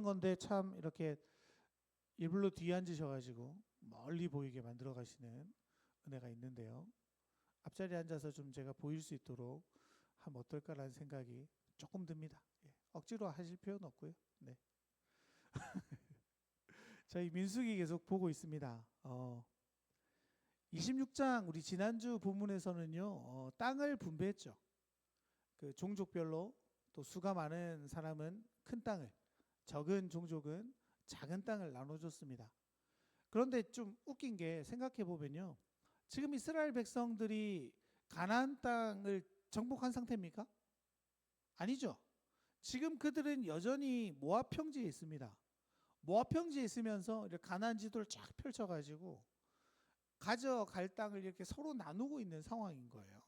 건데 참 이렇게 일부러 뒤에 앉으셔가지고 멀리 보이게 만들어 가시는 은혜가 있는데요. 앞자리에 앉아서 좀 제가 보일 수 있도록 하면 어떨까라는 생각이 조금 듭니다. 예, 억지로 하실 필요는 없고요. 네. 저희 민수기 계속 보고 있습니다. 26장 우리 지난주 본문에서는요, 땅을 분배했죠. 그 종족별로 또 수가 많은 사람은 큰 땅을, 적은 종족은 작은 땅을 나눠줬습니다. 그런데 좀 웃긴 게 생각해 보면요, 지금 이스라엘 백성들이 가나안 땅을 정복한 상태입니까? 아니죠. 지금 그들은 여전히 모압 평지에 있습니다. 모압 평지에 있으면서 이렇게 가나안 지도를 쫙 펼쳐가지고 가져갈 땅을 이렇게 서로 나누고 있는 상황인 거예요.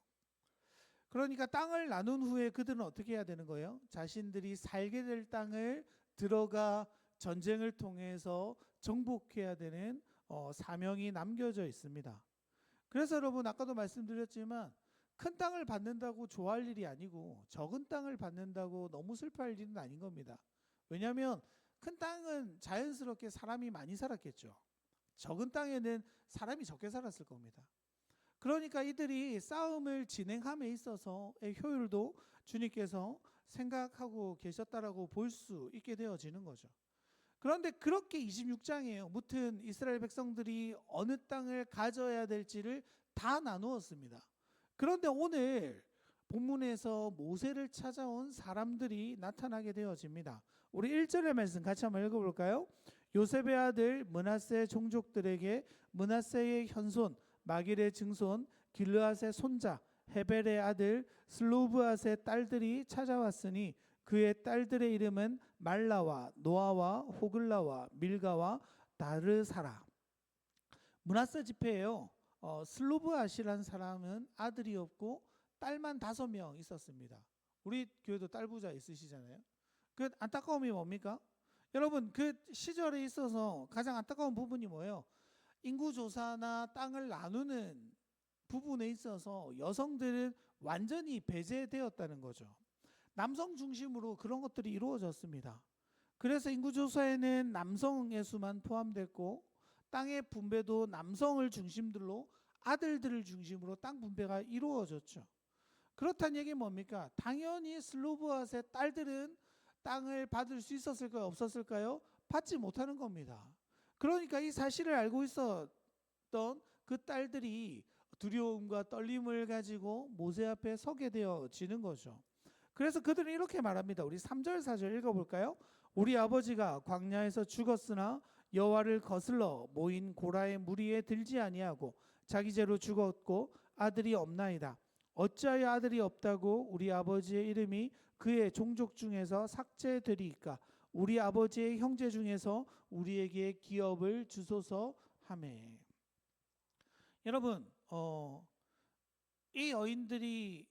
그러니까 땅을 나눈 후에 그들은 어떻게 해야 되는 거예요? 자신들이 살게 될 땅을 들어가 전쟁을 통해서 정복해야 되는 사명이 남겨져 있습니다. 그래서 여러분 아까도 말씀드렸지만 큰 땅을 받는다고 좋아할 일이 아니고 적은 땅을 받는다고 너무 슬퍼할 일은 아닌 겁니다. 왜냐하면 큰 땅은 자연스럽게 사람이 많이 살았겠죠. 적은 땅에는 사람이 적게 살았을 겁니다. 그러니까 이들이 싸움을 진행함에 있어서의 효율도 주님께서 생각하고 계셨다라고 볼 수 있게 되어지는 거죠. 그런데 그렇게 26장이에요. 무튼 이스라엘 백성들이 어느 땅을 가져야 될지를 다 나누었습니다. 그런데 오늘 본문에서 모세를 찾아온 사람들이 나타나게 되어집니다. 우리 1절의 말씀 같이 한번 읽어볼까요? 요셉의 아들 므낫세 종족들에게 므낫세의 현손 마길의 증손 길르앗의 손자 헤벨의 아들 슬로브앗의 딸들이 찾아왔으니 그의 딸들의 이름은 말라와 노아와 호글라와 밀가와 다르사라. 므낫세 집회예요. 슬로브앗이라는 사람은 아들이 없고 딸만 5명 있었습니다. 우리 교회도 딸 부자 있으시잖아요. 그 안타까움이 뭡니까? 여러분 그 시절에 있어서 가장 안타까운 부분이 뭐예요? 인구조사나 땅을 나누는 부분에 있어서 여성들은 완전히 배제되었다는 거죠. 남성 중심으로 그런 것들이 이루어졌습니다. 그래서 인구조사에는 남성의 수만 포함됐고 땅의 분배도 남성을 중심들로 아들들을 중심으로 땅 분배가 이루어졌죠. 그렇다는 얘기는 뭡니까? 당연히 슬로브앗의 딸들은 땅을 받을 수 있었을까요? 없었을까요? 받지 못하는 겁니다. 그러니까 이 사실을 알고 있었던 그 딸들이 두려움과 떨림을 가지고 모세 앞에 서게 되어지는 거죠. 그래서 그들은 이렇게 말합니다. 우리 3절 4절 읽어볼까요? 우리 아버지가 광야에서 죽었으나 여호와를 거슬러 모인 고라의 무리에 들지 아니하고 자기 죄로 죽었고 아들이 없나이다. 어찌하여 아들이 없다고 우리 아버지의 이름이 그의 종족 중에서 삭제되리이까? 우리 아버지의 형제 중에서 우리에게 기업을 주소서 하매. 여러분, 이 여인들이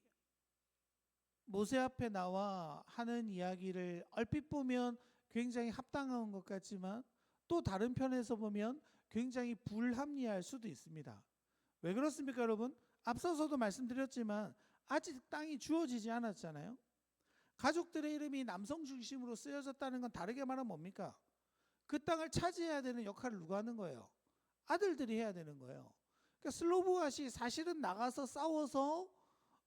모세 앞에 나와 하는 이야기를 얼핏 보면 굉장히 합당한 것 같지만 또 다른 편에서 보면 굉장히 불합리할 수도 있습니다. 왜 그렇습니까, 여러분? 앞서서도 말씀드렸지만 아직 땅이 주어지지 않았잖아요. 가족들의 이름이 남성 중심으로 쓰여졌다는 건 다르게 말하면 뭡니까? 그 땅을 차지해야 되는 역할을 누가 하는 거예요? 아들들이 해야 되는 거예요. 그러니까 슬로브앗이 사실은 나가서 싸워서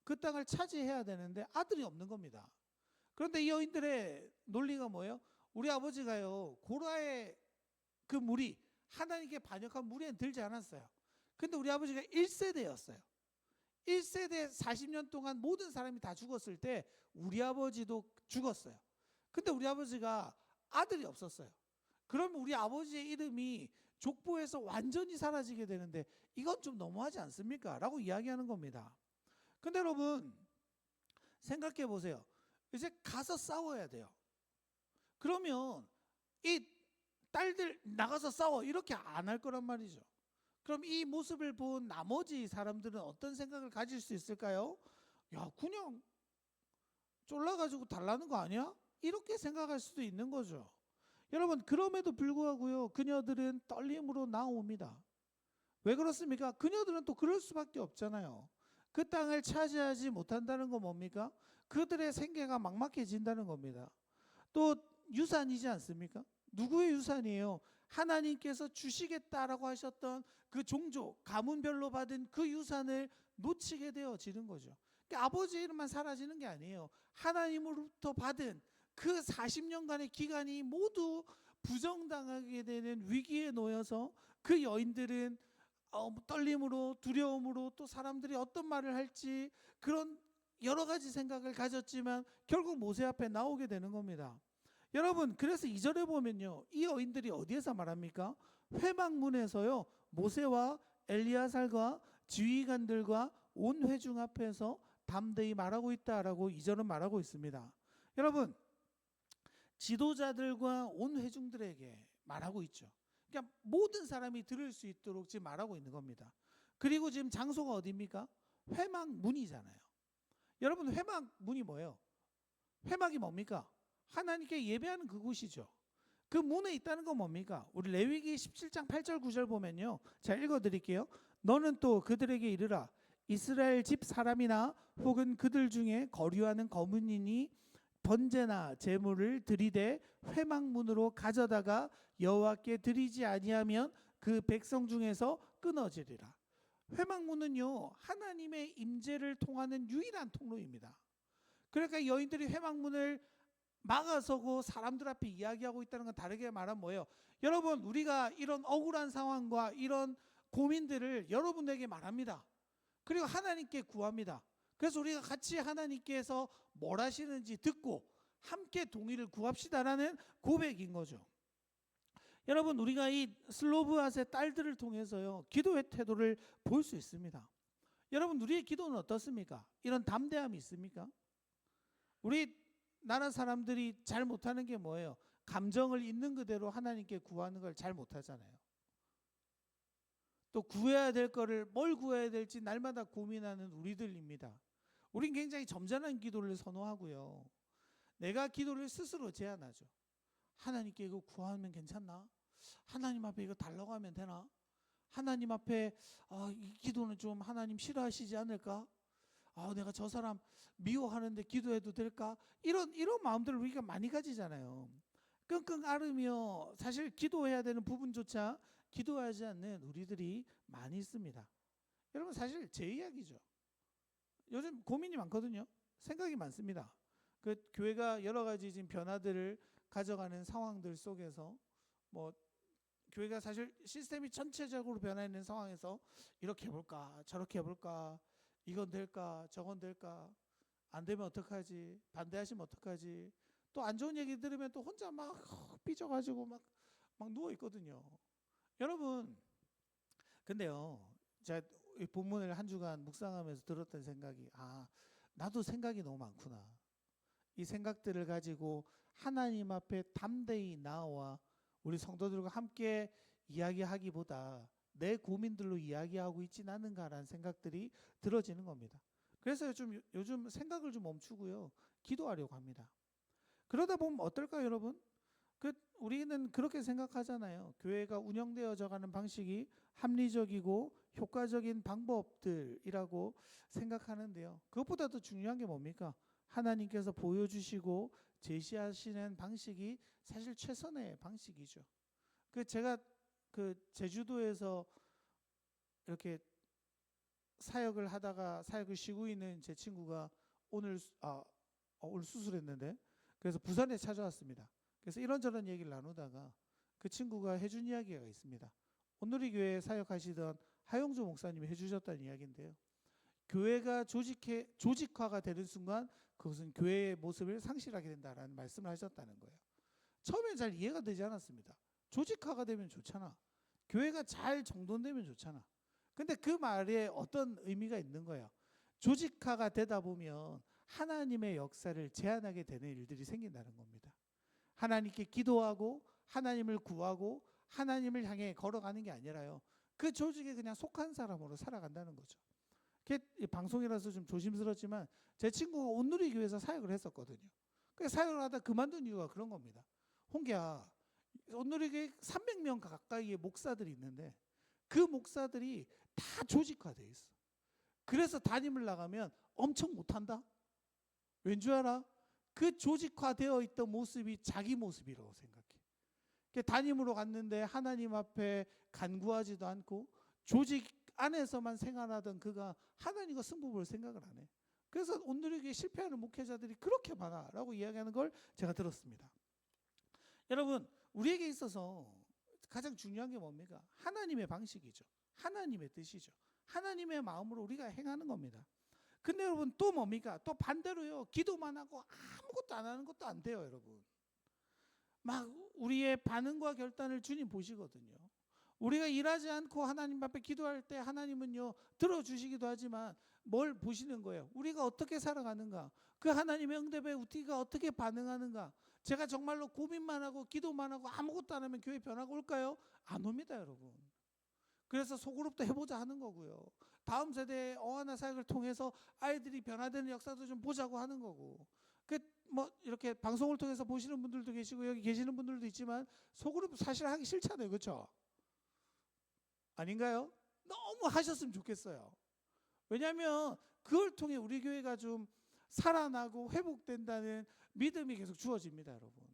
그 땅을 차지해야 되는데 아들이 없는 겁니다. 그런데 이 여인들의 논리가 뭐예요? 우리 아버지가요, 고라의 그 무리, 하나님께 반역한 무리엔 들지 않았어요. 근데 우리 아버지가 1세대였어요. 1세대 40년 동안 모든 사람이 다 죽었을 때 우리 아버지도 죽었어요. 근데 우리 아버지가 아들이 없었어요. 그러면 우리 아버지의 이름이 족보에서 완전히 사라지게 되는데 이건 좀 너무하지 않습니까? 라고 이야기하는 겁니다. 근데 여러분 생각해 보세요. 이제 가서 싸워야 돼요. 그러면 이 딸들 나가서 싸워 이렇게 안 할 거란 말이죠. 그럼 이 모습을 본 나머지 사람들은 어떤 생각을 가질 수 있을까요? 야, 그냥 쫄라가지고 달라는 거 아니야? 이렇게 생각할 수도 있는 거죠. 여러분, 그럼에도 불구하고요, 그녀들은 떨림으로 나옵니다. 왜 그렇습니까? 그녀들은 또 그럴 수밖에 없잖아요. 그 땅을 차지하지 못한다는 건 뭡니까? 그들의 생계가 막막해진다는 겁니다. 또 유산이지 않습니까? 누구의 유산이에요? 하나님께서 주시겠다라고 하셨던 그 종족, 가문별로 받은 그 유산을 놓치게 되어지는 거죠. 그러니까 아버지 이름만 사라지는 게 아니에요. 하나님으로부터 받은 그 40년간의 기간이 모두 부정당하게 되는 위기에 놓여서 그 여인들은 떨림으로, 두려움으로, 또 사람들이 어떤 말을 할지 그런 여러 가지 생각을 가졌지만 결국 모세 앞에 나오게 되는 겁니다. 여러분, 그래서 2절에 보면요, 이 여인들이 어디에서 말합니까? 회막문에서요, 모세와 엘리야살과 지휘관들과 온 회중 앞에서 담대히 말하고 있다라고 2절은 말하고 있습니다. 여러분, 지도자들과 온 회중들에게 말하고 있죠. 그러니까 모든 사람이 들을 수 있도록 지금 말하고 있는 겁니다. 그리고 지금 장소가 어디입니까? 회막문이잖아요. 여러분, 회막문이 뭐예요? 회막이 뭡니까? 하나님께 예배하는 그곳이죠. 그 문에 있다는 건 뭡니까? 우리 레위기 17장 8절 9절 보면요, 제가 읽어드릴게요. 너는 또 그들에게 이르라. 이스라엘 집 사람이나 혹은 그들 중에 거류하는 거문인이 번제나 제물을 드리되 회막문으로 가져다가 여호와께 드리지 아니하면 그 백성 중에서 끊어지리라. 회막문은요, 하나님의 임재를 통하는 유일한 통로입니다. 그러니까 여인들이 회막문을 막아서고 사람들 앞에 이야기하고 있다는 건 다르게 말하면 뭐예요? 여러분, 우리가 이런 억울한 상황과 이런 고민들을 여러분에게 말합니다. 그리고 하나님께 구합니다. 그래서 우리가 같이 하나님께서 뭘 하시는지 듣고 함께 동의를 구합시다라는 고백인 거죠. 여러분, 우리가 이 슬로브앗의 딸들을 통해서요, 기도의 태도를 볼 수 있습니다. 여러분, 우리의 기도는 어떻습니까? 이런 담대함이 있습니까? 우리 나라 사람들이 잘 못하는 게 뭐예요? 감정을 있는 그대로 하나님께 구하는 걸 잘 못하잖아요. 또 구해야 될 거를 뭘 구해야 될지 날마다 고민하는 우리들입니다. 우린 굉장히 점잖은 기도를 선호하고요, 내가 기도를 스스로 제안하죠. 하나님께 이거 구하면 괜찮나? 하나님 앞에 이거 달라고 하면 되나? 하나님 앞에 이 기도는 좀 하나님 싫어하시지 않을까? 내가 저 사람 미워하는데 기도해도 될까? 이런 마음들을 우리가 많이 가지잖아요. 끙끙 앓으며 사실 기도해야 되는 부분조차 기도하지 않는 우리들이 많이 있습니다. 여러분, 사실 제 이야기죠. 요즘 고민이 많거든요. 생각이 많습니다. 그 교회가 여러 가지 지금 변화들을 가져가는 상황들 속에서 뭐 교회가 사실 시스템이 전체적으로 변화 있는 상황에서 이렇게 해볼까, 저렇게 해볼까, 이건 될까, 저건 될까, 안 되면 어떡하지, 반대하시면 어떡하지, 또 안 좋은 얘기 들으면 또 혼자 막 삐져가지고 막 누워 있거든요. 여러분, 근데요, 제가 이 본문을 한 주간 묵상하면서 들었던 생각이, 나도 생각이 너무 많구나. 이 생각들을 가지고 하나님 앞에 담대히 나와 우리 성도들과 함께 이야기하기보다 내 고민들로 이야기하고 있진 않은가라는 생각들이 들어지는 겁니다. 그래서 요즘 생각을 좀 멈추고요, 기도하려고 합니다. 그러다 보면 어떨까요, 여러분? 우리는 그렇게 생각하잖아요. 교회가 운영되어져 가는 방식이 합리적이고 효과적인 방법들이라고 생각하는데요, 그것보다 더 중요한 게 뭡니까? 하나님께서 보여주시고 제시하시는 방식이 사실 최선의 방식이죠. 제가 제주도에서 이렇게 사역을 하다가 사역을 쉬고 있는 제 친구가 오늘 수술했는데, 그래서 부산에 찾아왔습니다. 그래서 이런저런 얘기를 나누다가 그 친구가 해준 이야기가 있습니다. 온누리 교회에 사역하시던 하용조 목사님이 해주셨다는 이야기인데요, 교회가 조직화가 되는 순간 그것은 교회의 모습을 상실하게 된다라는 말씀을 하셨다는 거예요. 처음엔 잘 이해가 되지 않았습니다. 조직화가 되면 좋잖아, 교회가 잘 정돈되면 좋잖아. 근데 그 말에 어떤 의미가 있는 거예요? 조직화가 되다 보면 하나님의 역사를 제한하게 되는 일들이 생긴다는 겁니다. 하나님께 기도하고 하나님을 구하고 하나님을 향해 걸어가는 게 아니라요, 그 조직에 그냥 속한 사람으로 살아간다는 거죠. 방송이라서 좀 조심스럽지만 제 친구가 온누리 교회에서 사역을 했었거든요. 그 사역을 하다 그만둔 이유가 그런 겁니다. 홍기야, 온누리 교회 300명 가까이의 목사들이 있는데 그 목사들이 다 조직화돼 있어. 그래서 담임을 나가면 엄청 못한다. 왠 줄 알아? 그 조직화되어 있던 모습이 자기 모습이라고 생각해. 담임으로 갔는데 하나님 앞에 간구하지도 않고 조직 안에서만 생활하던 그가 하나님과 승부볼 생각을 안 해. 그래서 온누리교회 실패하는 목회자들이 그렇게 많아라고 이야기하는 걸 제가 들었습니다. 여러분, 우리에게 있어서 가장 중요한 게 뭡니까? 하나님의 방식이죠. 하나님의 뜻이죠. 하나님의 마음으로 우리가 행하는 겁니다. 근데 여러분 또 뭡니까? 또 반대로요. 기도만 하고 아무것도 안 하는 것도 안 돼요, 여러분. 막 우리의 반응과 결단을 주님 보시거든요. 우리가 일하지 않고 하나님 앞에 기도할 때 하나님은요 들어주시기도 하지만 뭘 보시는 거예요? 우리가 어떻게 살아가는가? 그 하나님의 응답에 우리가 어떻게 반응하는가? 제가 정말로 고민만 하고 기도만 하고 아무것도 안 하면 교회 변화가 올까요? 안 옵니다, 여러분. 그래서 소그룹도 해보자 하는 거고요. 다음 세대의 어하나 사역을 통해서 아이들이 변화되는 역사도 좀 보자고 하는 거고. 뭐 이렇게 방송을 통해서 보시는 분들도 계시고 여기 계시는 분들도 있지만 소그룹 사실 하기 싫잖아요, 그렇죠? 아닌가요? 너무 하셨으면 좋겠어요. 왜냐하면 그걸 통해 우리 교회가 좀 살아나고 회복된다는 믿음이 계속 주어집니다, 여러분.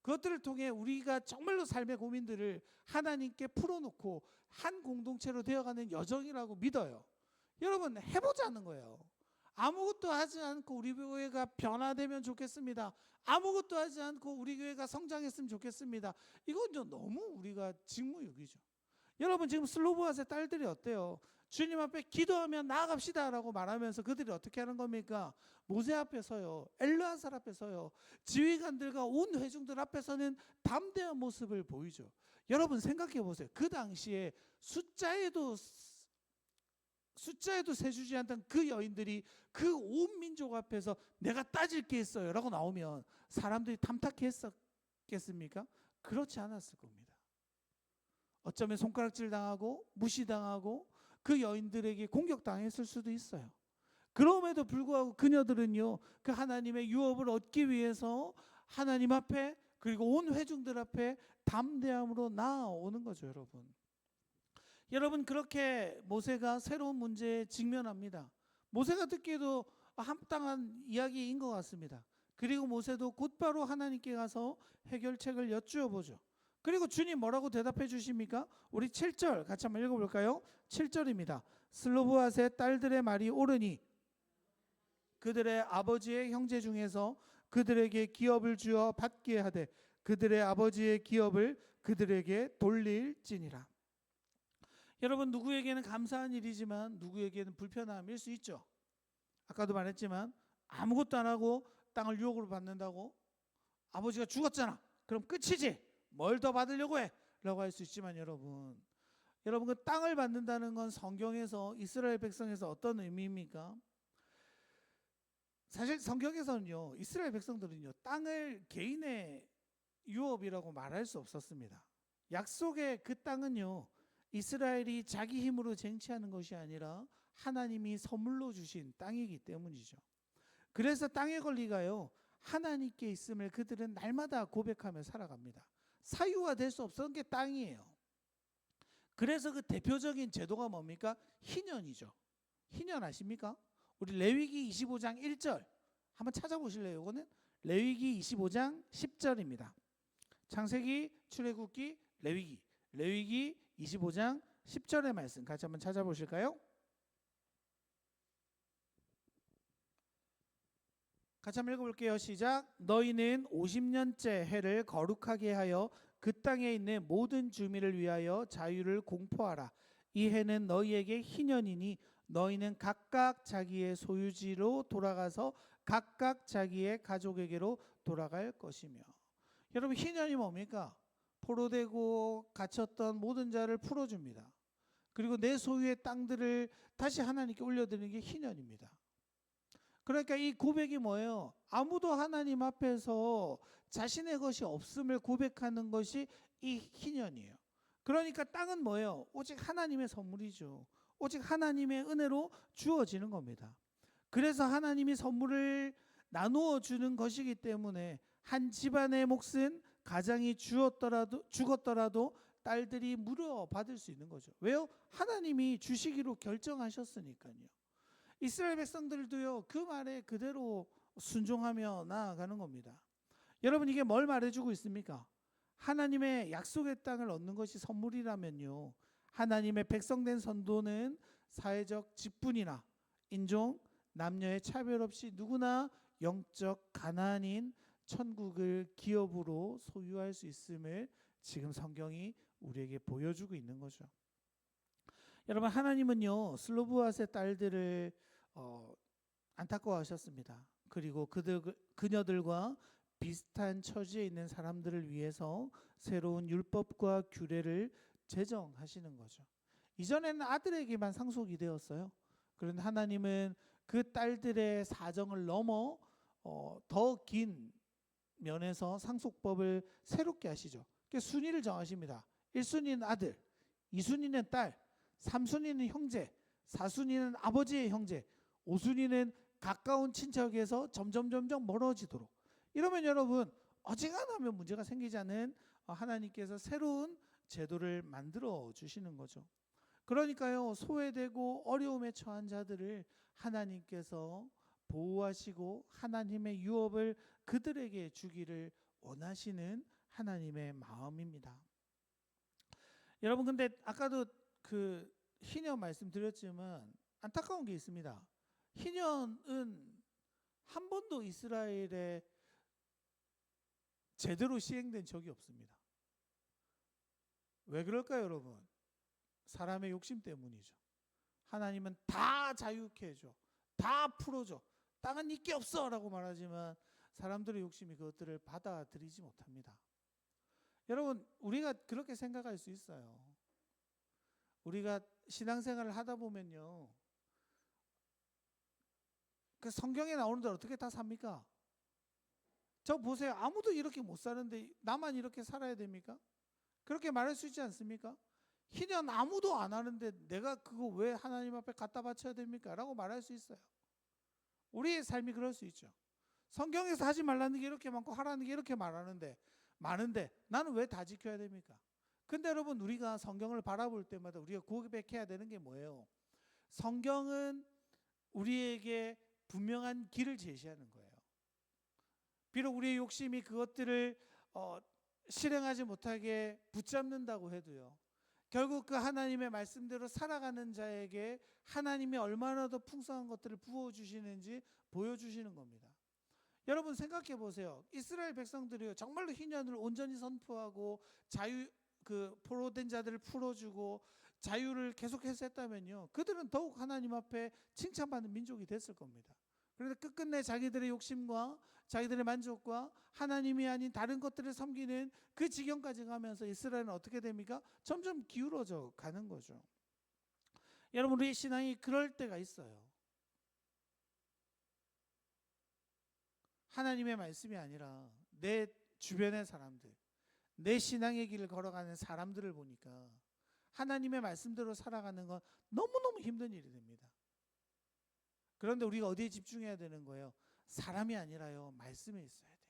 그것들을 통해 우리가 정말로 삶의 고민들을 하나님께 풀어놓고 한 공동체로 되어가는 여정이라고 믿어요. 여러분 해보자는 거예요. 아무것도 하지 않고 우리 교회가 변화되면 좋겠습니다. 아무것도 하지 않고 우리 교회가 성장했으면 좋겠습니다. 이건 좀 너무 우리가 직무유기죠. 여러분 지금 슬로보아스의 딸들이 어때요? 주님 앞에 기도하면 나아갑시다라고 말하면서 그들이 어떻게 하는 겁니까? 모세 앞에 서요. 엘르아살 앞에 서요. 지휘관들과 온 회중들 앞에서는 담대한 모습을 보이죠. 여러분 생각해 보세요. 그 당시에 숫자에도 세주지 않던 그 여인들이 그 온 민족 앞에서 내가 따질 게 있어요 라고 나오면 사람들이 탐탁했었겠습니까? 그렇지 않았을 겁니다. 어쩌면 손가락질 당하고 무시당하고 그 여인들에게 공격당했을 수도 있어요. 그럼에도 불구하고 그녀들은요 그 하나님의 유업을 얻기 위해서 하나님 앞에 그리고 온 회중들 앞에 담대함으로 나아오는 거죠, 여러분. 여러분 그렇게 모세가 새로운 문제에 직면합니다. 모세가 듣기에도 합당한 이야기인 것 같습니다. 그리고 모세도 곧바로 하나님께 가서 해결책을 여쭈어 보죠. 그리고 주님 뭐라고 대답해 주십니까? 우리 7절 같이 한번 읽어볼까요? 7절입니다. 슬로보아스의 딸들의 말이 옳으니 그들의 아버지의 형제 중에서 그들에게 기업을 주어 받게 하되 그들의 아버지의 기업을 그들에게 돌릴지니라. 여러분 누구에게는 감사한 일이지만 누구에게는 불편함일 수 있죠. 아까도 말했지만 아무것도 안 하고 땅을 유혹으로 받는다고 아버지가 죽었잖아 그럼 끝이지 뭘 더 받으려고 해 라고 할 수 있지만 여러분 그 땅을 받는다는 건 성경에서 이스라엘 백성에서 어떤 의미입니까? 사실 성경에서는요 이스라엘 백성들은요 땅을 개인의 유업이라고 말할 수 없었습니다. 약속의 그 땅은요 이스라엘이 자기 힘으로 쟁취하는 것이 아니라 하나님이 선물로 주신 땅이기 때문이죠. 그래서 땅의 권리가요 하나님께 있음을 그들은 날마다 고백하며 살아갑니다. 사유화될 수 없었던 게 땅이에요. 그래서 그 대표적인 제도가 뭡니까? 희년이죠. 희년 아십니까? 우리 레위기 25장 1절 한번 찾아보실래요? 이거는 레위기 25장 10절입니다. 창세기, 출애굽기, 레위기 25장 10절의 말씀 같이 한번 찾아보실까요? 같이 한번 읽어볼게요. 시작. 너희는 50년째 해를 거룩하게 하여 그 땅에 있는 모든 주민을 위하여 자유를 공포하라. 이 해는 너희에게 희년이니 너희는 각각 자기의 소유지로 돌아가서 각각 자기의 가족에게로 돌아갈 것이며. 여러분 희년이 뭡니까? 포로되고 갇혔던 모든 자를 풀어줍니다. 그리고 내 소유의 땅들을 다시 하나님께 올려드리는 게 희년입니다. 그러니까 이 고백이 뭐예요? 아무도 하나님 앞에서 자신의 것이 없음을 고백하는 것이 이 희년이에요. 그러니까 땅은 뭐예요? 오직 하나님의 선물이죠. 오직 하나님의 은혜로 주어지는 겁니다. 그래서 하나님이 선물을 나누어 주는 것이기 때문에 한 집안의 몫은 가장이 죽었더라도 딸들이 물어받을 수 있는 거죠. 왜요? 하나님이 주시기로 결정하셨으니까요. 이스라엘 백성들도요 그 말에 그대로 순종하며 나아가는 겁니다. 여러분, 이게 뭘 말해주고 있습니까? 하나님의 약속의 땅을 얻는 것이 선물이라면요, 하나님의 백성된 선도는 사회적 직분이나 인종, 남녀의 차별 없이 누구나 영적 가나안인 천국을 기업으로 소유할 수 있음을 지금 성경이 우리에게 보여주고 있는 거죠. 여러분, 하나님은요 슬로브앗의 딸들을 안타까워하셨습니다. 그리고 그녀들과 비슷한 처지에 있는 사람들을 위해서 새로운 율법과 규례를 제정하시는 거죠. 이전에는 아들에게만 상속이 되었어요. 그런데 하나님은 그 딸들의 사정을 넘어 더 긴 면에서 상속법을 새롭게 하시죠. 순위를 정하십니다. 1순위는 아들, 2순위는 딸, 3순위는 형제, 4순위는 아버지의 형제, 5순위는 가까운 친척에서 점점 멀어지도록. 이러면 여러분, 어지간하면 문제가 생기지 않는 하나님께서 새로운 제도를 만들어 주시는 거죠. 그러니까요, 소외되고 어려움에 처한 자들을 하나님께서 보호하시고 하나님의 유업을 그들에게 주기를 원하시는 하나님의 마음입니다. 여러분, 근데 아까도 그 희년 말씀드렸지만 안타까운 게 있습니다. 희년은 한 번도 이스라엘에 제대로 시행된 적이 없습니다. 왜 그럴까요, 여러분? 사람의 욕심 때문이죠. 하나님은 다 자유케 해줘, 다 풀어줘, 땅은 니께 없어 라고 말하지만 사람들의 욕심이 그것들을 받아들이지 못합니다. 여러분, 우리가 그렇게 생각할 수 있어요. 우리가 신앙생활을 하다 보면요, 그 성경에 나오는 대로 어떻게 다 삽니까? 저 보세요. 아무도 이렇게 못 사는데 나만 이렇게 살아야 됩니까? 그렇게 말할 수 있지 않습니까? 희년 아무도 안 하는데 내가 그거 왜 하나님 앞에 갖다 바쳐야 됩니까? 라고 말할 수 있어요. 우리의 삶이 그럴 수 있죠. 성경에서 하지 말라는 게 이렇게 많고 하라는 게 이렇게 많은데 나는 왜 다 지켜야 됩니까? 근데 여러분, 우리가 성경을 바라볼 때마다 우리가 고백해야 되는 게 뭐예요? 성경은 우리에게 분명한 길을 제시하는 거예요. 비록 우리의 욕심이 그것들을 실행하지 못하게 붙잡는다고 해도요, 결국 그 하나님의 말씀대로 살아가는 자에게 하나님이 얼마나 더 풍성한 것들을 부어주시는지 보여주시는 겁니다. 여러분, 생각해 보세요. 이스라엘 백성들이요, 정말로 희년을 온전히 선포하고 포로된 자들을 풀어주고 자유를 계속해서 했다면요, 그들은 더욱 하나님 앞에 칭찬받는 민족이 됐을 겁니다. 그런데 끝끝내 자기들의 욕심과 자기들의 만족과 하나님이 아닌 다른 것들을 섬기는 그 지경까지 가면서 이스라엘은 어떻게 됩니까? 점점 기울어져 가는 거죠. 여러분, 우리의 신앙이 그럴 때가 있어요. 하나님의 말씀이 아니라 내 주변의 사람들, 내 신앙의 길을 걸어가는 사람들을 보니까 하나님의 말씀대로 살아가는 건 너무너무 힘든 일이 됩니다. 그런데 우리가 어디에 집중해야 되는 거예요? 사람이 아니라요, 말씀에 있어야 돼요.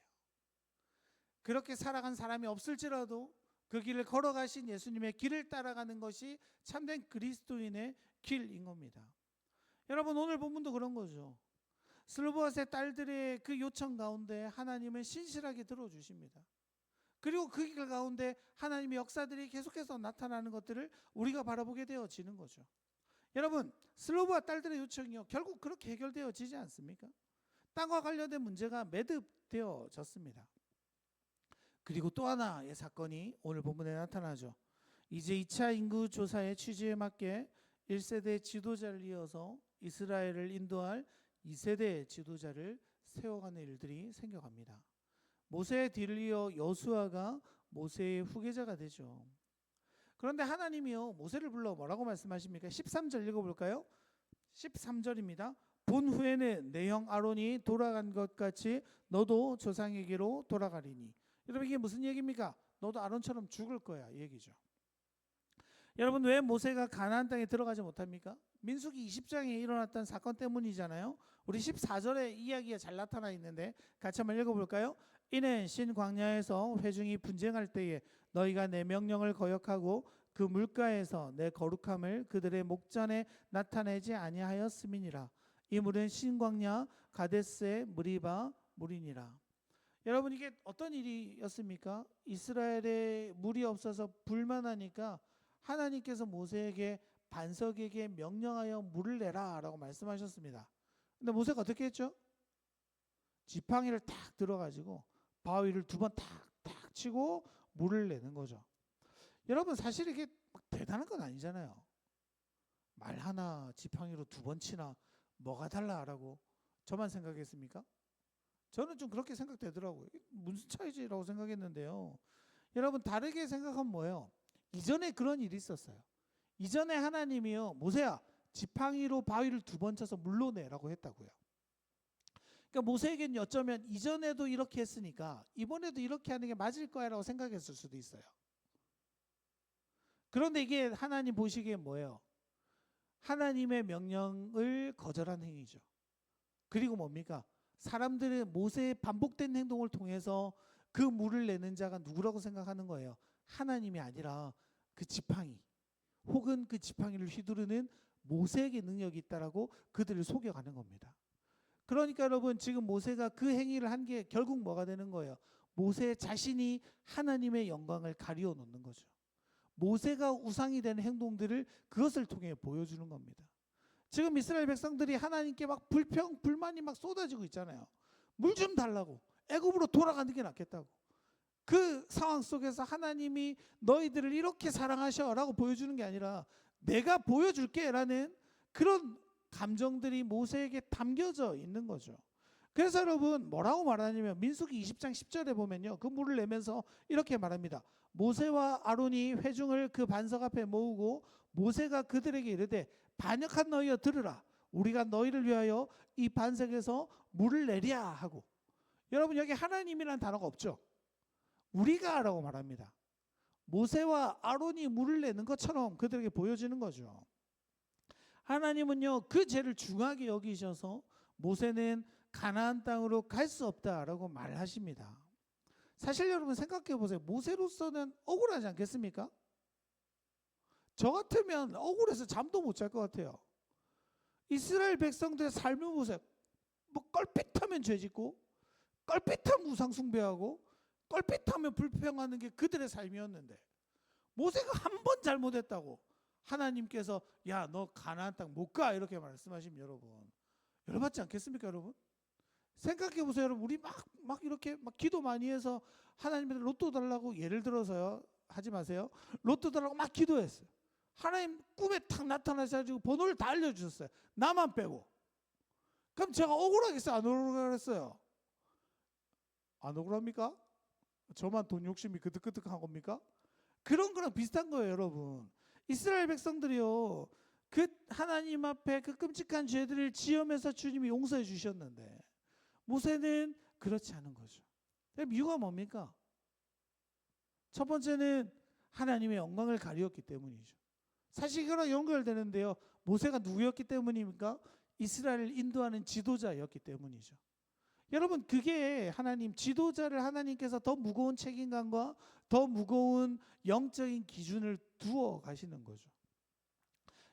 그렇게 살아간 사람이 없을지라도 그 길을 걸어가신 예수님의 길을 따라가는 것이 참된 그리스도인의 길인 겁니다. 여러분, 오늘 본문도 그런 거죠. 슬로브앗의 딸들의 그 요청 가운데 하나님은 신실하게 들어주십니다. 그리고 그 길 가운데 하나님의 역사들이 계속해서 나타나는 것들을 우리가 바라보게 되어지는 거죠. 여러분, 슬로브앗 딸들의 요청이요, 결국 그렇게 해결되어지지 않습니까? 땅과 관련된 문제가 매듭되어졌습니다. 그리고 또 하나의 사건이 오늘 본문에 나타나죠. 이제 2차 인구 조사의 취지에 맞게 1세대 지도자를 이어서 이스라엘을 인도할 2세대 지도자를 세워가는 일들이 생겨갑니다. 모세의 뒤를 이어 여수아가 모세의 후계자가 되죠. 그런데 하나님이요, 모세를 불러 뭐라고 말씀하십니까? 13절 읽어볼까요? 13절입니다. 본 후에는 내 형 아론이 돌아간 것 같이 너도 조상에게로 돌아가리니. 여러분, 이게 무슨 얘기입니까? 너도 아론처럼 죽을 거야, 이 얘기죠. 여러분, 왜 모세가 가나안 땅에 들어가지 못합니까? 민수기 20장에 일어났던 사건 때문이잖아요. 우리 14절에 이야기가 잘 나타나 있는데 같이 한번 읽어볼까요? 이는 신 광야에서 회중이 분쟁할 때에 너희가 내 명령을 거역하고 그 물가에서 내 거룩함을 그들의 목전에 나타내지 아니하였음이니라. 이 물은 신광야 가데스의 무리바 물이니라. 여러분, 이게 어떤 일이었습니까? 이스라엘에 물이 없어서 불만하니까 하나님께서 모세에게 반석에게 명령하여 물을 내라 라고 말씀하셨습니다. 근데 모세가 어떻게 했죠? 지팡이를 탁 들어가지고 바위를 두 번 탁탁 치고 물을 내는 거죠. 여러분, 사실 이게 대단한 건 아니잖아요. 말 하나 지팡이로 두 번 치나 뭐가 달라라고 저만 생각했습니까? 저는 좀 그렇게 생각되더라고요. 무슨 차이지라고 생각했는데요. 여러분, 다르게 생각하면 뭐예요? 이전에 그런 일이 있었어요. 이전에 하나님이요, 모세야 지팡이로 바위를 두 번 쳐서 물로 내라고 했다고요. 그러니까 모세에게는 어쩌면 이전에도 이렇게 했으니까 이번에도 이렇게 하는 게 맞을 거야라고 생각했을 수도 있어요. 그런데 이게 하나님 보시기에 뭐예요? 하나님의 명령을 거절한 행위죠. 그리고 뭡니까? 사람들은 모세의 반복된 행동을 통해서 그 물을 내는 자가 누구라고 생각하는 거예요? 하나님이 아니라 그 지팡이 혹은 그 지팡이를 휘두르는 모세에게 능력이 있다라고 그들을 속여가는 겁니다. 그러니까 여러분, 지금 모세가 그 행위를 한 게 결국 뭐가 되는 거예요? 모세 자신이 하나님의 영광을 가리워 놓는 거죠. 모세가 우상이 되는 행동들을 그것을 통해 보여주는 겁니다. 지금 이스라엘 백성들이 하나님께 막 불만이 막 쏟아지고 있잖아요. 물 좀 달라고, 애굽으로 돌아가는 게 낫겠다고. 그 상황 속에서 하나님이 너희들을 이렇게 사랑하셔라고 보여주는 게 아니라 내가 보여줄게라는 그런 감정들이 모세에게 담겨져 있는 거죠. 그래서 여러분, 뭐라고 말하냐면 민수기 20장 10절에 보면요, 그 물을 내면서 이렇게 말합니다. 모세와 아론이 회중을 그 반석 앞에 모으고 모세가 그들에게 이르되 반역한 너희여 들으라. 우리가 너희를 위하여 이 반석에서 물을 내랴 하고. 여러분, 여기 하나님이라는 단어가 없죠. 우리가라고 말합니다. 모세와 아론이 물을 내는 것처럼 그들에게 보여지는 거죠. 하나님은요, 그 죄를 중하게 여기셔서 모세는 가나안 땅으로 갈 수 없다라고 말하십니다. 사실 여러분, 생각해 보세요. 모세로서는 억울하지 않겠습니까? 저 같으면 억울해서 잠도 못 잘 것 같아요. 이스라엘 백성들의 삶을 보세요. 뭐 껄핏하면 죄짓고 껄핏하면 우상 숭배하고 껄핏하면 불평하는 게 그들의 삶이었는데, 모세가 한 번 잘못했다고 하나님께서 야, 너 가나안 땅 못 가 이렇게 말씀하시면 여러분, 열받지 않겠습니까? 여러분, 생각해 보세요. 여러분, 우리 막 이렇게 막 기도 많이 해서 하나님한테 로또 달라고, 예를 들어서요, 하지 마세요. 로또 달라고 막 기도했어요. 하나님 꿈에 탁 나타나셔가지고 번호를 다 알려주셨어요. 나만 빼고. 그럼 제가 억울하겠어요? 안 억울하겠어요? 안 억울합니까? 저만 돈 욕심이 그득그득한 겁니까? 그런 거랑 비슷한 거예요, 여러분. 이스라엘 백성들이요, 그 하나님 앞에 그 끔찍한 죄들을 지으면서 주님이 용서해 주셨는데 모세는 그렇지 않은 거죠. 이유가 뭡니까? 첫 번째는 하나님의 영광을 가리웠기 때문이죠. 사실 이거랑 연결되는데요, 모세가 누구였기 때문입니까? 이스라엘을 인도하는 지도자였기 때문이죠. 여러분, 그게 하나님, 지도자를 하나님께서 더 무거운 책임감과 더 무거운 영적인 기준을 두어 가시는 거죠.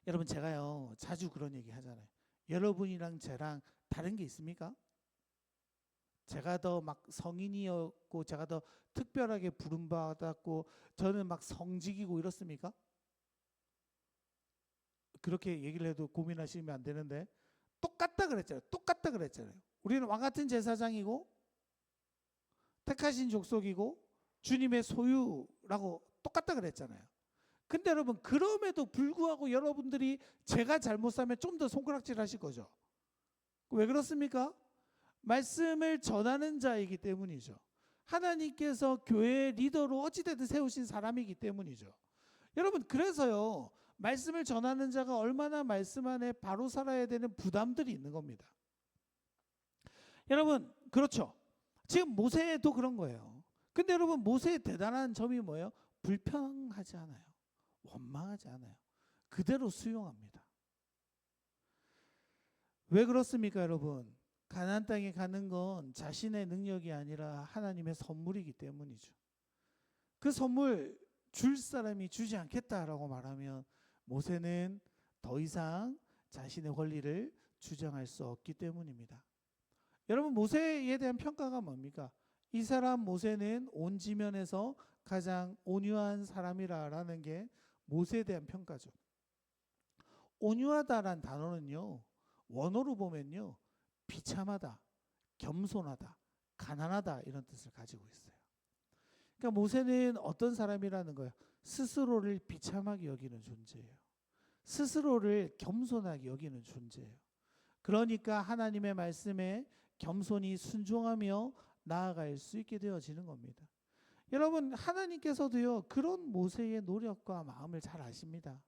여러분, 제가요 자주 그런 얘기 하잖아요. 여러분이랑 저랑 다른 게 있습니까? 제가 더 막 성인이었고 제가 더 특별하게 부름받았고 저는 막 성직이고 이렇습니까? 그렇게 얘기를 해도 고민하시면 안 되는데, 똑같다 그랬잖아요. 똑같다 그랬잖아요. 우리는 왕 같은 제사장이고 택하신 족속이고 주님의 소유라고 똑같다 그랬잖아요. 근데 여러분, 그럼에도 불구하고 여러분들이 제가 잘못 살면 좀 더 손가락질 하실 거죠. 왜 그렇습니까? 말씀을 전하는 자이기 때문이죠. 하나님께서 교회의 리더로 어찌되든 세우신 사람이기 때문이죠. 여러분, 그래서요, 말씀을 전하는 자가 얼마나 말씀 안에 바로 살아야 되는 부담들이 있는 겁니다. 여러분, 그렇죠. 지금 모세도 그런 거예요. 근데 여러분, 모세의 대단한 점이 뭐예요? 불평하지 않아요. 원망하지 않아요. 그대로 수용합니다. 왜 그렇습니까, 여러분? 가나안 땅에 가는 건 자신의 능력이 아니라 하나님의 선물이기 때문이죠. 그 선물 줄 사람이 주지 않겠다라고 말하면 모세는 더 이상 자신의 권리를 주장할 수 없기 때문입니다. 여러분, 모세에 대한 평가가 뭡니까? 이 사람 모세는 온 지면에서 가장 온유한 사람이라는 게 모세에 대한 평가죠. 온유하다란 단어는요, 원어로 보면요, 비참하다, 겸손하다, 가난하다 이런 뜻을 가지고 있어요. 그러니까 모세는 어떤 사람이라는 거예요? 스스로를 비참하게 여기는 존재예요. 스스로를 겸손하게 여기는 존재예요. 그러니까 하나님의 말씀에 겸손히 순종하며 나아갈 수 있게 되어지는 겁니다. 여러분, 하나님께서도요, 그런 모세의 노력과 마음을 잘 아십니다.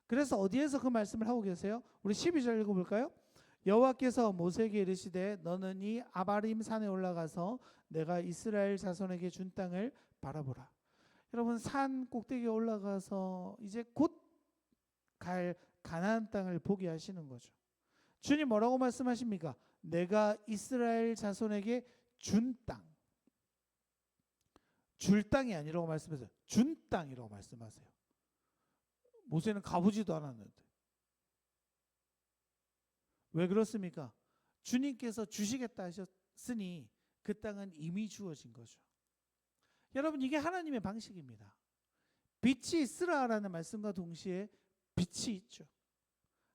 그래서 어디에서 그 말씀을 하고 계세요? 우리 12절 읽어볼까요? 여호와께서 모세에게 이르시되 너는 이 아바림 산에 올라가서 내가 이스라엘 자손에게 준 땅을 바라보라. 여러분, 산 꼭대기에 올라가서 이제 곧 갈 가나안 땅을 보게 하시는 거죠. 주님 뭐라고 말씀하십니까? 내가 이스라엘 자손에게 준 땅. 줄 땅이 아니라고 말씀하세요. 준 땅이라고 말씀하세요. 모세는 가보지도 않았는데. 왜 그렇습니까? 주님께서 주시겠다 하셨으니 그 땅은 이미 주어진 거죠. 여러분, 이게 하나님의 방식입니다. 빛이 있으라라는 말씀과 동시에 빛이 있죠.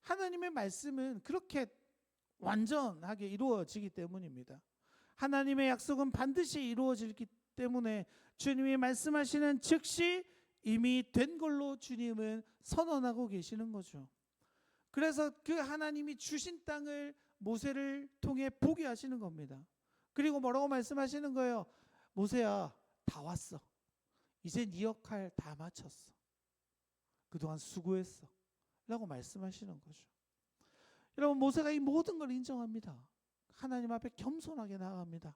하나님의 말씀은 그렇게 완전하게 이루어지기 때문입니다. 하나님의 약속은 반드시 이루어지기 때문에 주님이 말씀하시는 즉시 이미 된 걸로 주님은 선언하고 계시는 거죠. 그래서 그 하나님이 주신 땅을 모세를 통해 보게 하시는 겁니다. 그리고 뭐라고 말씀하시는 거예요? 모세야, 다 왔어. 이제 네 역할 다 마쳤어. 그동안 수고했어. 라고 말씀하시는 거죠. 여러분, 모세가 이 모든 걸 인정합니다. 하나님 앞에 겸손하게 나아갑니다.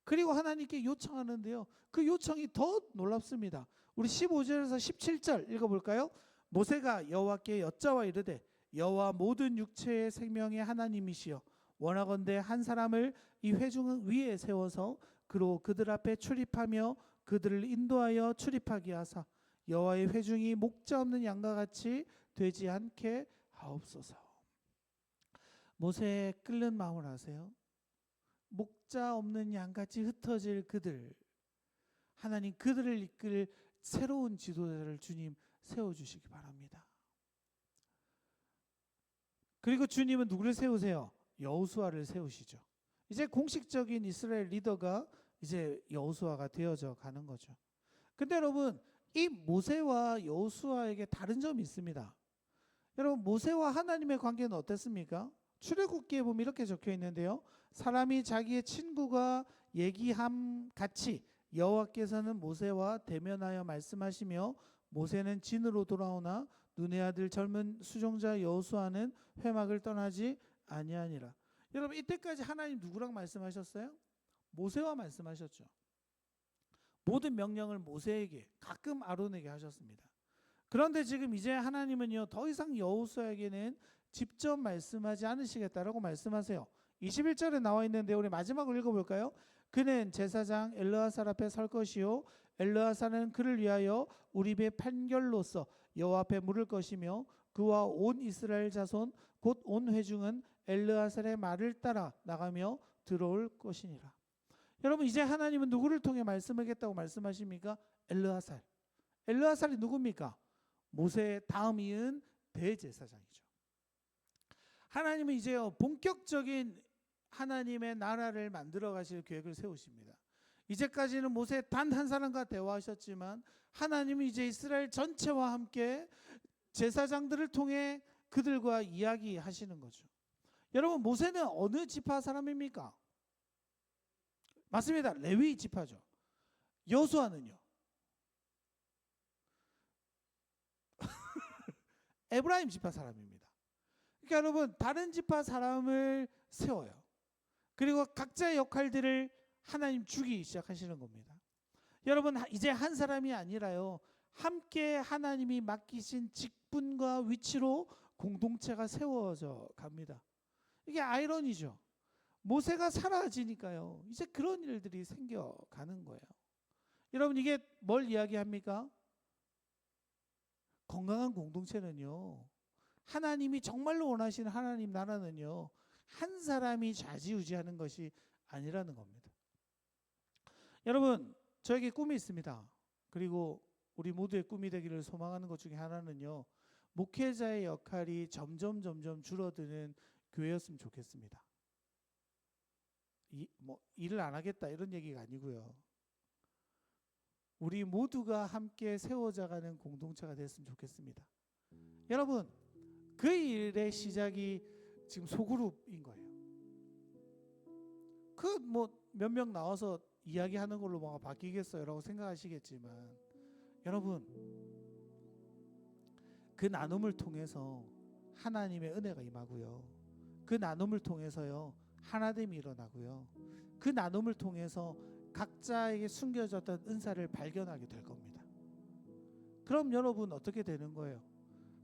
그리고 하나님께 요청하는데요, 그 요청이 더 놀랍습니다. 우리 15절에서 17절 읽어볼까요? 모세가 여호와께 여짜와 이르되 여호와 모든 육체의 생명의 하나님이시여 원하건대 한 사람을 이 회중 위에 세워서 그로 그들 앞에 출입하며 그들을 인도하여 출입하게 하사 여호와의 회중이 목자 없는 양과 같이 되지 않게 하옵소서. 모세의 끓는 마음을 아세요? 목자 없는 양같이 흩어질 그들, 하나님 그들을 이끌 새로운 지도자를 주님 세워주시기 바랍니다. 그리고 주님은 누구를 세우세요? 여호수아를 세우시죠. 이제 공식적인 이스라엘 리더가 이제 여호수아가 되어져 가는 거죠. 근데 여러분, 이 모세와 여호수아에게 다른 점이 있습니다. 여러분, 모세와 하나님의 관계는 어땠습니까? 출애굽기에 보면 이렇게 적혀 있는데요, 사람이 자기의 친구가 얘기함 같이 여호와께서는 모세와 대면하여 말씀하시며 모세는 진으로 돌아오나 눈의 아들 젊은 수종자 여호수아는 회막을 떠나지 아니하니라. 여러분, 이때까지 하나님 누구랑 말씀하셨어요? 모세와 말씀하셨죠. 모든 명령을 모세에게, 가끔 아론에게 하셨습니다. 그런데 지금 이제 하나님은요, 더 이상 여호수아에게는 직접 말씀하지 않으시겠다라고 말씀하세요. 21절에 나와 있는데 우리 마지막으로 읽어볼까요? 그는 제사장 엘르아살 앞에 설 것이요 엘르아살은 그를 위하여 우리의 판결로서 여호와 앞에 물을 것이며 그와 온 이스라엘 자손 곧 온 회중은 엘르아살의 말을 따라 나가며 들어올 것이니라. 여러분, 이제 하나님은 누구를 통해 말씀하겠다고 말씀하십니까? 엘르아살. 엘르아살이 누굽니까? 모세의 다음 이은 대제사장이죠. 하나님은 이제요, 본격적인 하나님의 나라를 만들어 가실 계획을 세우십니다. 이제까지는 모세 단 한 사람과 대화하셨지만 하나님은 이제 이스라엘 전체와 함께 제사장들을 통해 그들과 이야기하시는 거죠. 여러분, 모세는 어느 지파 사람입니까? 맞습니다. 레위 지파죠. 여호수아는요? 에브라임 지파 사람입니다. 그러니까 여러분, 다른 지파 사람을 세워요. 그리고 각자의 역할들을 하나님 주기 시작하시는 겁니다. 여러분, 이제 한 사람이 아니라요, 함께 하나님이 맡기신 직분과 위치로 공동체가 세워져 갑니다. 이게 아이러니죠. 모세가 사라지니까요, 이제 그런 일들이 생겨가는 거예요. 여러분, 이게 뭘 이야기합니까? 건강한 공동체는요, 하나님이 정말로 원하시는 하나님 나라는요, 한 사람이 좌지우지하는 것이 아니라는 겁니다. 여러분, 저에게 꿈이 있습니다. 그리고 우리 모두의 꿈이 되기를 소망하는 것 중에 하나는요, 목회자의 역할이 점점 줄어드는 교회였으면 좋겠습니다. 일을 안 하겠다 이런 얘기가 아니고요. 우리 모두가 함께 세워져가는 공동체가 됐으면 좋겠습니다. 여러분, 그 일의 시작이 지금 소그룹인 거예요. 그 몇 명 나와서 이야기하는 걸로 뭐가 바뀌겠어요 라고 생각하시겠지만, 여러분, 그 나눔을 통해서 하나님의 은혜가 임하고요, 그 나눔을 통해서요 하나됨이 일어나고요, 그 나눔을 통해서 각자에게 숨겨졌던 은사를 발견하게 될 겁니다. 그럼 여러분 어떻게 되는 거예요?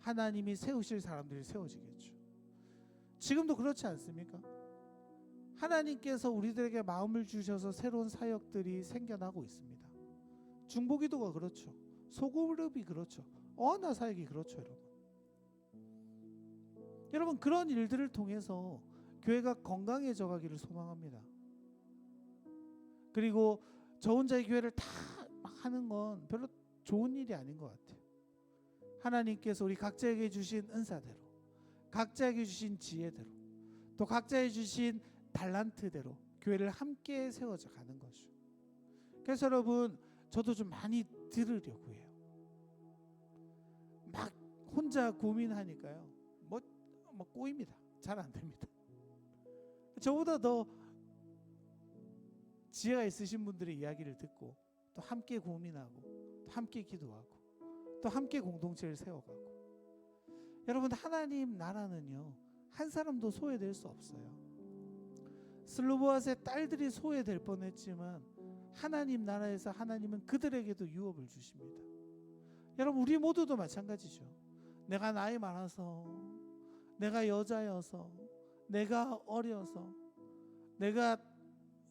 하나님이 세우실 사람들이 세워지겠죠. 지금도 그렇지 않습니까? 하나님께서 우리들에게 마음을 주셔서 새로운 사역들이 생겨나고 있습니다. 중보기도가 그렇죠. 소그룹이 그렇죠. 어나 사역이 그렇죠. 여러분, 그런 일들을 통해서 교회가 건강해져 가기를 소망합니다. 그리고 저 혼자의 교회를 다 하는 건 별로 좋은 일이 아닌 것 같아요. 하나님께서 우리 각자에게 주신 은사대로, 각자에게 주신 지혜대로, 또 각자에게 주신 달란트대로 교회를 함께 세워져 가는 거죠. 그래서 여러분, 저도 좀 많이 들으려고 해요. 막 혼자 고민하니까요, 뭐 꼬입니다. 잘 안 됩니다. 저보다 더 지혜가 있으신 분들의 이야기를 듣고 또 함께 고민하고 또 함께 기도하고 또 함께 공동체를 세워가고. 여러분, 하나님 나라는요 한 사람도 소외될 수 없어요. 슬로보아스의 딸들이 소외될 뻔했지만 하나님 나라에서 하나님은 그들에게도 유업을 주십니다. 여러분, 우리 모두도 마찬가지죠. 내가 나이 많아서, 내가 여자여서, 내가 어려서, 내가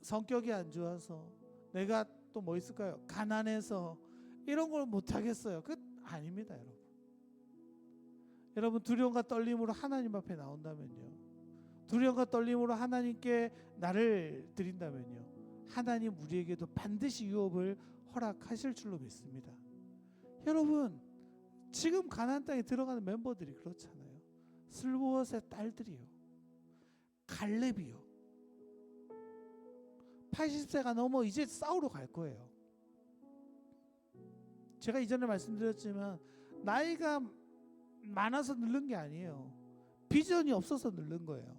성격이 안 좋아서, 내가 또 뭐 있을까요? 가난해서 이런 걸 못하겠어요. 그 아닙니다. 여러분, 두려움과 떨림으로 하나님 앞에 나온다면요, 두려움과 떨림으로 하나님께 나를 드린다면요, 하나님 우리에게도 반드시 유업을 허락하실 줄로 믿습니다. 여러분, 지금 가나안 땅에 들어가는 멤버들이 그렇잖아요. 슬로보아스의 딸들이요, 갈렙이요, 80세가 넘어 이제 싸우러 갈 거예요. 제가 이전에 말씀드렸지만 나이가 많아서 늙는 게 아니에요. 비전이 없어서 늙는 거예요.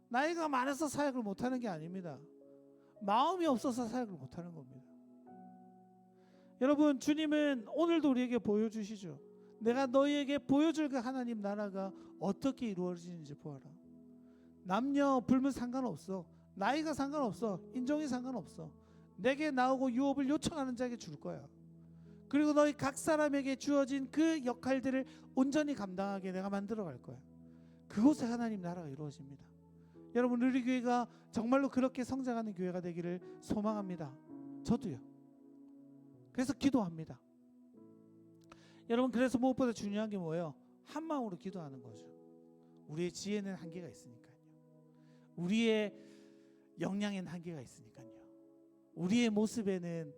나이가 많아서 사역을 못하는 게 아닙니다. 마음이 없어서 사역을 못하는 겁니다. 여러분, 주님은 오늘도 우리에게 보여주시죠. 내가 너희에게 보여줄 그 하나님 나라가 어떻게 이루어지는지 보아라. 남녀 불문 상관없어. 나이가 상관없어. 인종이 상관없어. 내게 나오고 유업을 요청하는 자에게 줄 거야. 그리고 너희 각 사람에게 주어진 그 역할들을 온전히 감당하게 내가 만들어 갈 거야. 그곳에 하나님 나라가 이루어집니다. 여러분, 우리 교회가 정말로 그렇게 성장하는 교회가 되기를 소망합니다. 저도요. 그래서 기도합니다. 여러분, 그래서 무엇보다 중요한 게 뭐예요? 한 마음으로 기도하는 거죠. 우리의 지혜는 한계가 있으니까요. 우리의 역량에는 한계가 있으니까요. 우리의 모습에는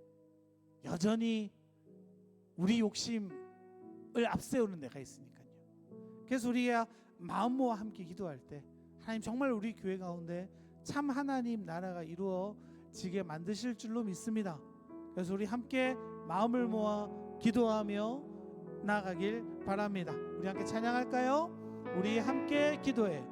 여전히 우리 욕심을 앞세우는 데가 있으니까요. 그래서 우리가 마음모아 함께 기도할 때 하나님 정말 우리 교회 가운데 참 하나님 나라가 이루어지게 만드실 줄로 믿습니다. 그래서 우리 함께 마음을 모아 기도하며 나아가길 바랍니다. 우리 함께 찬양할까요? 우리 함께 기도해